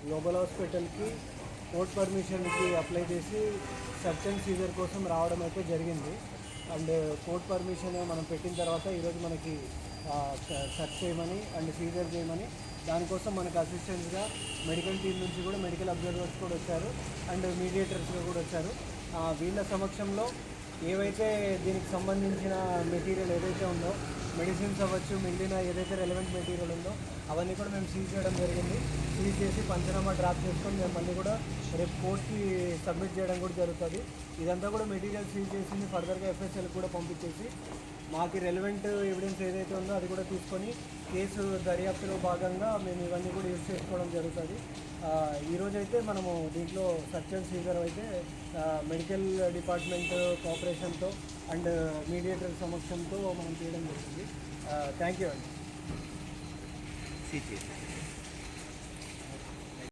Global హాస్పిటల్కి court పర్మిషన్కి apply చేసి search and Caesar కోసం రావడం అయితే జరిగింది. అండ్ కోర్ట్ పర్మిషన్ మనం పెట్టిన తర్వాత ఈరోజు మనకి సెర్చ్ చేయమని అండ్ సీజర్ చేయమని దానికోసం మనకు అసిస్టెంట్స్గా మెడికల్ టీం నుంచి కూడా మెడికల్ అబ్జర్వర్స్ కూడా వచ్చారు అండ్ మీడియేటర్స్గా కూడా వచ్చారు. వీళ్ళ సమక్షంలో ఏవైతే దీనికి సంబంధించిన మెటీరియల్ ఏదైతే ఉందో, మెడిసిన్స్ అవ్వచ్చు, మిగిలిన ఏదైతే రెలవెంట్ మెటీరియల్ ఉందో అవన్నీ కూడా మేము సీజ్ చేయడం జరిగింది. సీజ్ చేసి పంచనామా డ్రాప్ చేసుకొని మేము మళ్ళీ కూడా రేపు కోర్ట్కి సబ్మిట్ చేయడం కూడా జరుగుతుంది. ఇదంతా కూడా మెటీరియల్ సీజ్ చేసింది ఫర్దర్గా ఎఫ్ఎస్ఎల్కి కూడా పంపించేసి మాకు రెలవెంట్ ఎవిడెన్స్ ఏదైతే ఉందో అది కూడా తీసుకొని కేసు దర్యాప్తులో భాగంగా మేము ఇవన్నీ కూడా యూజ్ చేసుకోవడం జరుగుతుంది. ఈరోజైతే మనము దీంట్లో సర్చ్ అండ్ సీజర్ అయితే మెడికల్ డిపార్ట్మెంట్ కోఆపరేషన్తో అండ్ మీడియేటర్ సమక్షంతో మనం చేయడం జరుగుతుంది. థ్యాంక్ యూ అండి.